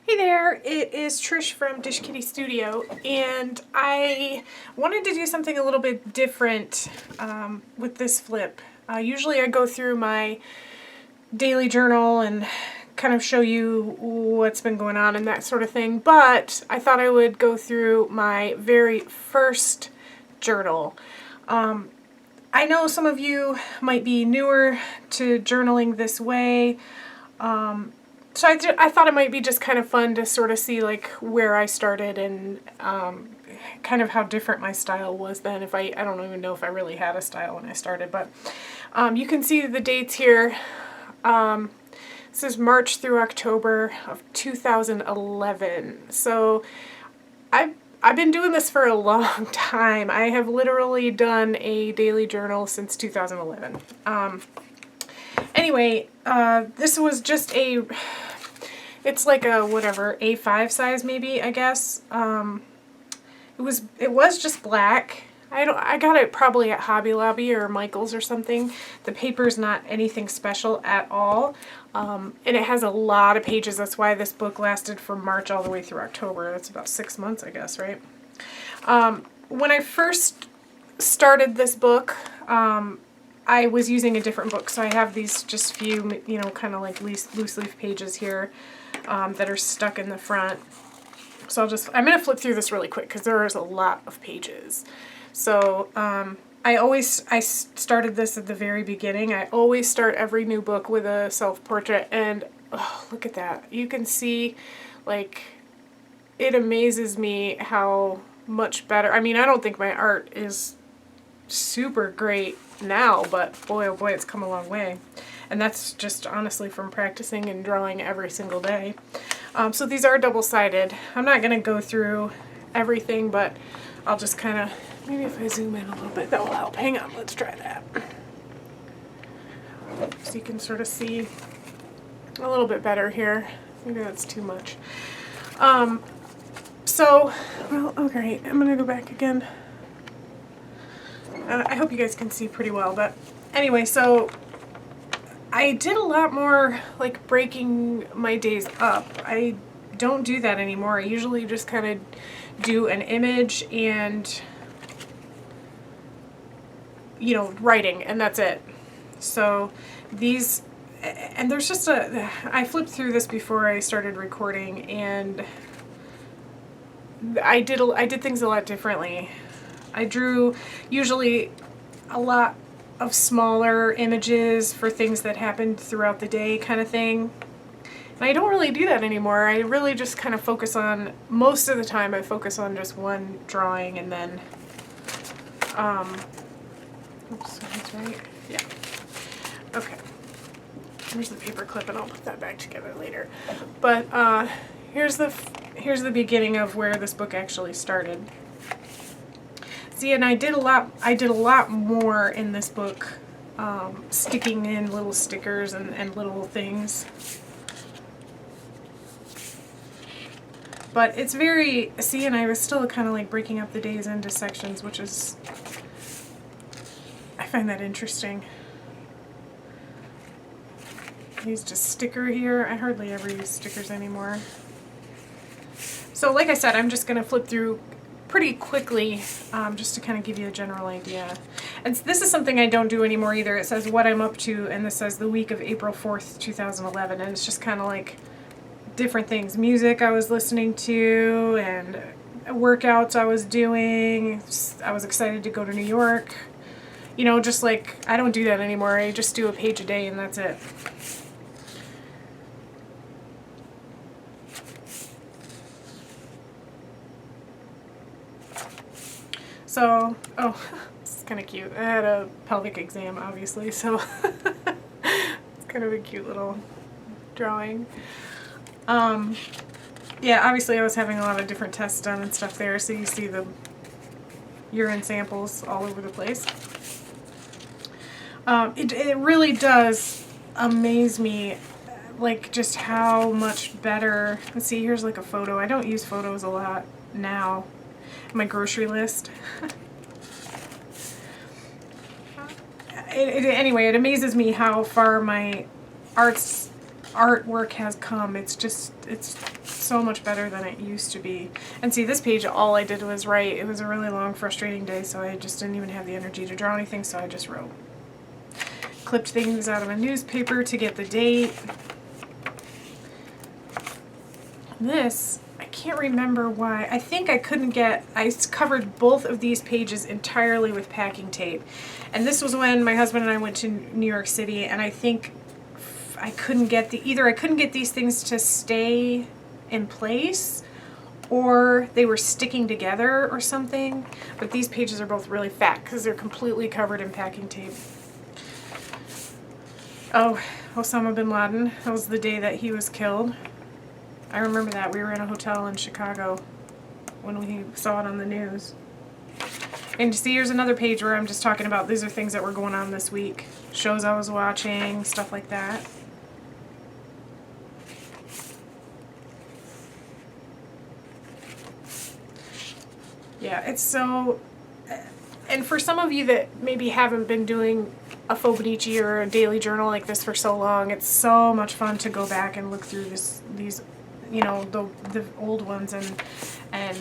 Hey there, it is Trish from Dish Kitty Studio, and I wanted to do something a little bit different with this flip. Usually I go through my daily journal and kind of show you what's been going on and that sort of thing, but I thought I would go through my very first journal. I know some of you might be newer to journaling this way. So I thought it might be just kind of fun to sort of see like where I started and kind of how different my style was then. I don't even know if I really had a style when I started, but you can see the dates here. This is March through October of 2011. So I've been doing this for a long time. I have literally done a daily journal since 2011. Anyway, this was just it's like a whatever, A5 size maybe, I guess. It was just black. I got it probably at Hobby Lobby or Michael's or something. The paper's not anything special at all. And it has a lot of pages. That's why this book lasted from March all the way through October. That's about 6 months, I guess, right? When I first started this book, I was using a different book, so I have these just few, you know, kind of like loose leaf pages here that are stuck in the front. So I'm going to flip through this really quick because there is a lot of pages. So I started this at the very beginning. I always start every new book with a self-portrait, and oh, look at that. You can see, like, it amazes me how much better. I mean, I don't think my art is super great now, but boy oh boy, it's come a long way. And that's just honestly from practicing and drawing every single day. So these are double-sided. I'm not going to go through everything, but I'll just kind of, maybe if I zoom in a little bit, that will help. Hang on, let's try that. So you can sort of see a little bit better here. Maybe that's too much. Well, okay, I'm going to go back again. I hope you guys can see pretty well, but anyway, so I did a lot more like breaking my days up. I don't do that anymore. I usually just kind of do an image and, you know, writing, and that's it. So these, and there's just I flipped through this before I started recording, and I did things a lot differently. I drew usually a lot of smaller images for things that happened throughout the day kind of thing. And I don't really do that anymore. I really just kind of focus on, most of the time I focus on just one drawing, and then, oops, that's right, yeah. Okay, here's the paper clip, and I'll put that back together later. But here's the beginning of where this book actually started. See, and I did a lot more in this book, sticking in little stickers and little things. But it's very, see, and I was still kind of like breaking up the days into sections, which is, I find that interesting. I used a sticker here. I hardly ever use stickers anymore. So like I said, I'm just going to flip through pretty quickly, just to kind of give you a general idea. And this is something I don't do anymore either. It says what I'm up to, and this says the week of April 4th, 2011, and it's just kind of like different things. Music I was listening to, and workouts I was doing. I was excited to go to New York. You know, just like, I don't do that anymore. I just do a page a day, and that's it. So, oh, this is kind of cute. I had a pelvic exam, obviously, so it's kind of a cute little drawing. Yeah, obviously I was having a lot of different tests done and stuff there, so you see the urine samples all over the place. It really does amaze me, like, just how much better. Let's see, here's like a photo. I don't use photos a lot now. My grocery list. Anyway, it amazes me how far my artwork has come. It's so so much better than it used to be. And see, this page, all I did was write. It was a really long, frustrating day, so I just didn't even have the energy to draw anything, so I just wrote. Clipped things out of a newspaper to get the date. This, I can't remember why. I think I couldn't get, I covered both of these pages entirely with packing tape. And this was when my husband and I went to New York City, and I think I couldn't get either I couldn't get these things to stay in place, or they were sticking together or something. But these pages are both really fat because they're completely covered in packing tape. Oh, Osama bin Laden. That was the day that he was killed. I remember that. We were in a hotel in Chicago when we saw it on the news. And see, here's another page where I'm just talking about these are things that were going on this week. Shows I was watching, stuff like that. Yeah, it's so... And for some of you that maybe haven't been doing a Fauxbonichi or a daily journal like this for so long, it's so much fun to go back and look through these, you know, the old ones and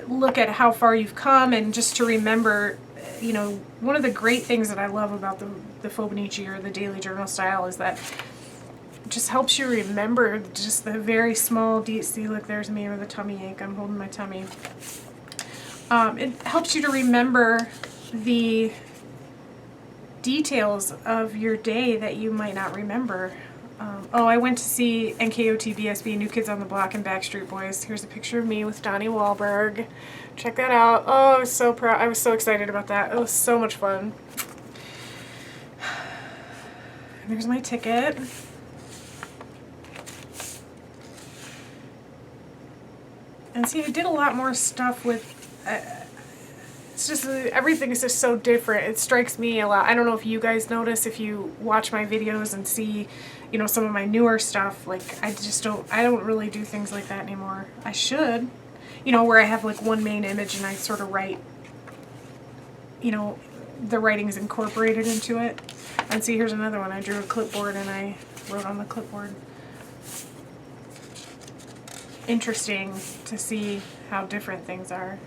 look at how far you've come, and just to remember, you know, one of the great things that I love about the Fauxbonichi or the daily journal style is that it just helps you remember just the very small see, look, there's me with a tummy ache. I'm holding my tummy. It helps you to remember the details of your day that you might not remember. Oh, I went to see NKOT BSB, New Kids on the Block, and Backstreet Boys. Here's a picture of me with Donnie Wahlberg. Check that out. Oh, I was so proud. I was so excited about that. It was so much fun. There's my ticket. And see, I did a lot more stuff with... it's just, everything is just so different. It strikes me a lot. I don't know if you guys notice, if you watch my videos and see, you know, some of my newer stuff. Like, I don't really do things like that anymore. I should, you know, where I have like one main image and I sort of write, you know, the writing's incorporated into it. And see, here's another one. I drew a clipboard and I wrote on the clipboard. Interesting to see how different things are.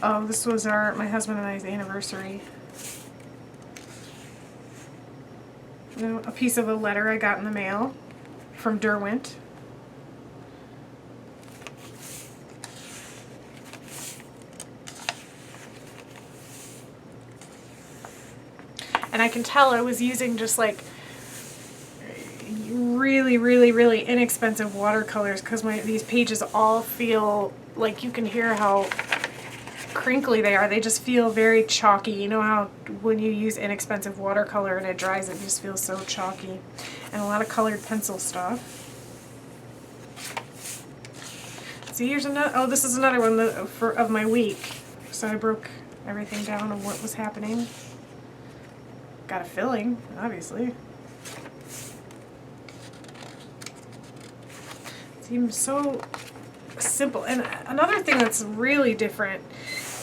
Oh, this was my husband and I's anniversary. You know, a piece of a letter I got in the mail from Derwent. And I can tell I was using just like really, really, really inexpensive watercolors because these pages all feel like, you can hear how crinkly they are. They just feel very chalky. You know how when you use inexpensive watercolor and it dries, it just feels so chalky. And a lot of colored pencil stuff. See, here's another, oh, this is another one of my week. So I broke everything down of what was happening. Got a filling, obviously. It seems so simple. And another thing that's really different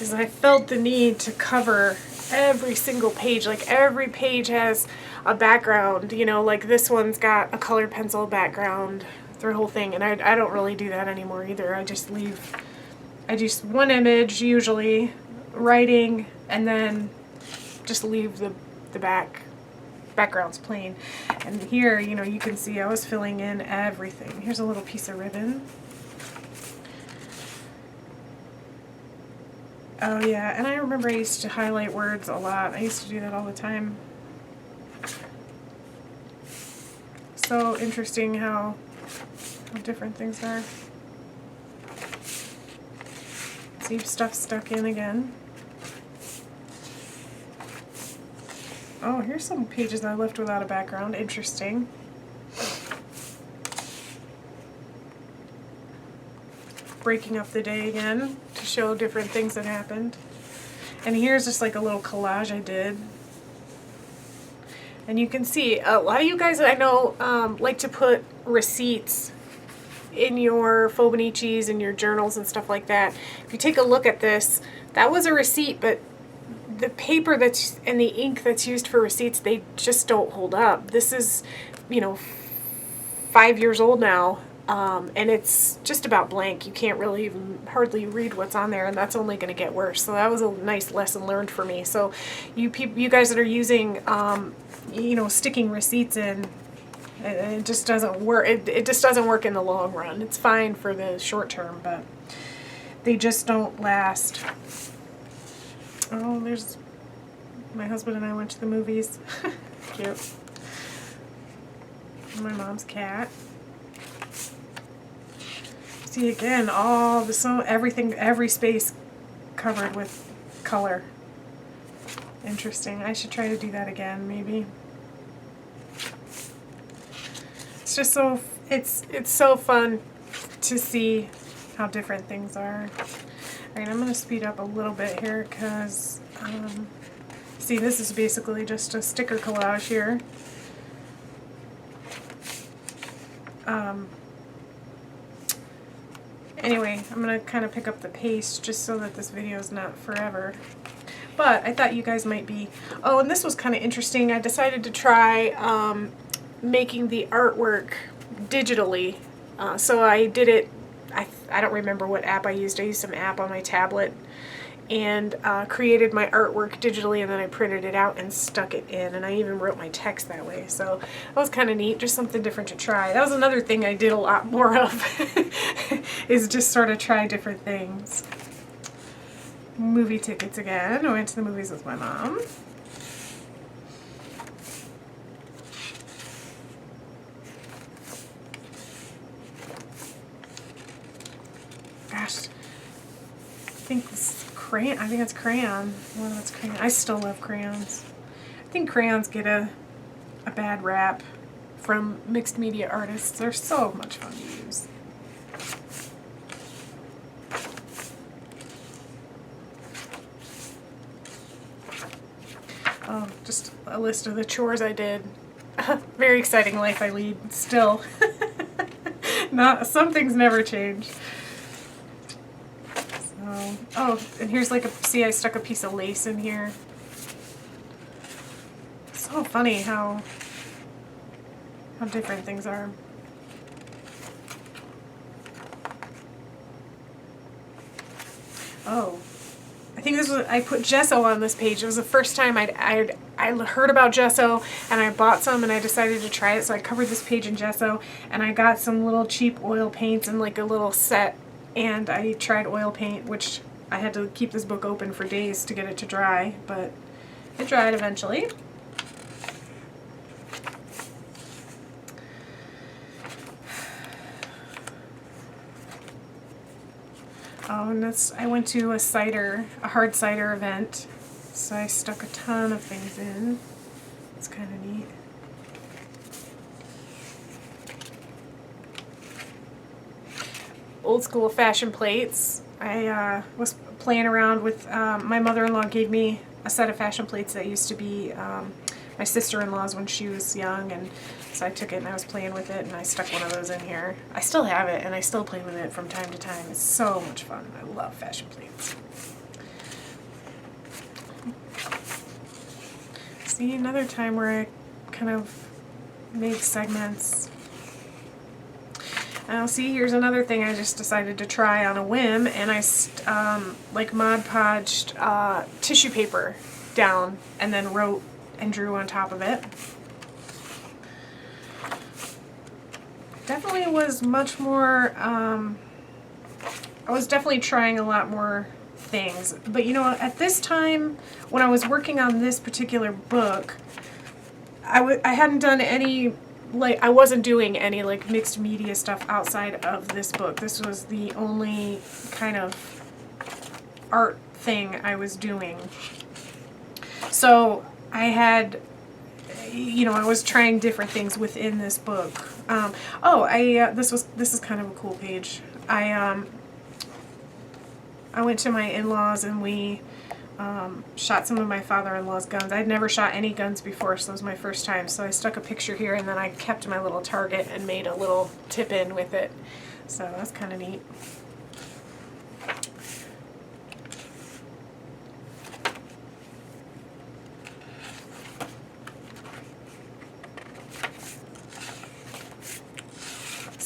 is I felt the need to cover every single page. Like, every page has a background, you know, like this one's got a colored pencil background, the whole thing. And I don't really do that anymore either. I just one image usually, writing, and then just leave the background's plain. And here, you know, you can see I was filling in everything. Here's a little piece of ribbon. Oh yeah, and I remember I used to highlight words a lot. I used to do that all the time. So interesting how different things are. See, stuff stuck in again. Oh, here's some pages I left without a background. Interesting. Breaking up the day again to show different things that happened. And here's just like a little collage I did. And you can see a lot of you guys that I know like to put receipts in your Fauxbonichis and your journals and stuff like that. If you take a look at this, that was a receipt, but the paper that's and the ink that's used for receipts, they just don't hold up. This is, you know, 5 years old now, And it's just about blank. You can't really even hardly read what's on there, and that's only going to get worse. So that was a nice lesson learned for me. So you guys that are using, sticking receipts in, it just doesn't work. It just doesn't work in the long run. It's fine for the short term, but they just don't last. Oh, there's my husband and I went to the movies. Cute. My mom's cat. See again, everything, every space covered with color. Interesting. I should try to do that again, maybe. It's just it's so fun to see how different things are. All right, I'm going to speed up a little bit here because, see, this is basically just a sticker collage here. Anyway, I'm going to kind of pick up the pace just so that this video is not forever. But I thought you guys might be... Oh, and this was kind of interesting. I decided to try making the artwork digitally. So I did it... I don't remember what app I used. I used some app on my tablet and created my artwork digitally, and then I printed it out and stuck it in, and I even wrote my text that way. So that was kind of neat, just something different to try. That was another thing I did a lot more of, is just sort of try different things. Movie tickets again. I went to the movies with my mom. Gosh, I think it's crayon. Well, that's crayon. I still love crayons. I think crayons get a bad rap from mixed media artists. They're so much fun to use. Oh, just a list of the chores I did. Very exciting life I lead still. Some things never change. Oh, and here's see, I stuck a piece of lace in here. So funny how different things are. Oh, I think I put gesso on this page. It was the first time I heard about gesso, and I bought some, and I decided to try it. So I covered this page in gesso, and I got some little cheap oil paints and a little set. And I tried oil paint, which I had to keep this book open for days to get it to dry, but it dried eventually. Oh, and I went to a hard cider event, so I stuck a ton of things in. It's kind of neat. Old school fashion plates. I was playing around with, my mother-in-law gave me a set of fashion plates that used to be my sister-in-law's when she was young, and so I took it and I was playing with it, and I stuck one of those in here. I still have it, and I still play with it from time to time. It's so much fun. I love fashion plates. See, another time where I kind of made segments. Now see, here's another thing I just decided to try on a whim, and I Mod Podged tissue paper down and then wrote and drew on top of it. Definitely was much more, I was definitely trying a lot more things. But at this time, when I was working on this particular book, I hadn't done any, I wasn't doing any mixed media stuff outside of this book. This was the only kind of art thing I was doing. So I had, I was trying different things within this book. This is kind of a cool page. I went to my in-laws and we shot some of my father-in-law's guns. I'd never shot any guns before, so it was my first time. So I stuck a picture here, and then I kept my little target and made a little tip-in with it. So that's kind of neat.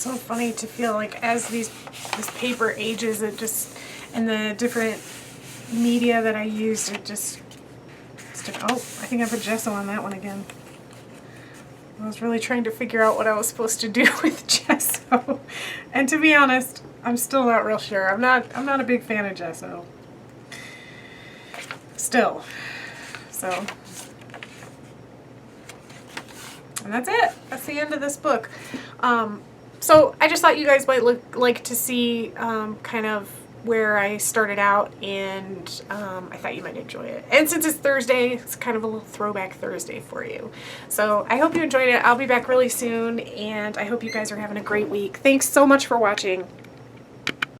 so funny to feel like as this paper ages, it just, and the different media that I used, it just oh, I think I put gesso on that one again. I was really trying to figure out what I was supposed to do with gesso. And to be honest, I'm still not real sure. I'm not a big fan of gesso. Still. So, and that's it. That's the end of this book. So I just thought you guys might like to see kind of where I started out, and I thought you might enjoy it. And since it's Thursday, it's kind of a little throwback Thursday for you. So I hope you enjoyed it. I'll be back really soon, and I hope you guys are having a great week. Thanks so much for watching.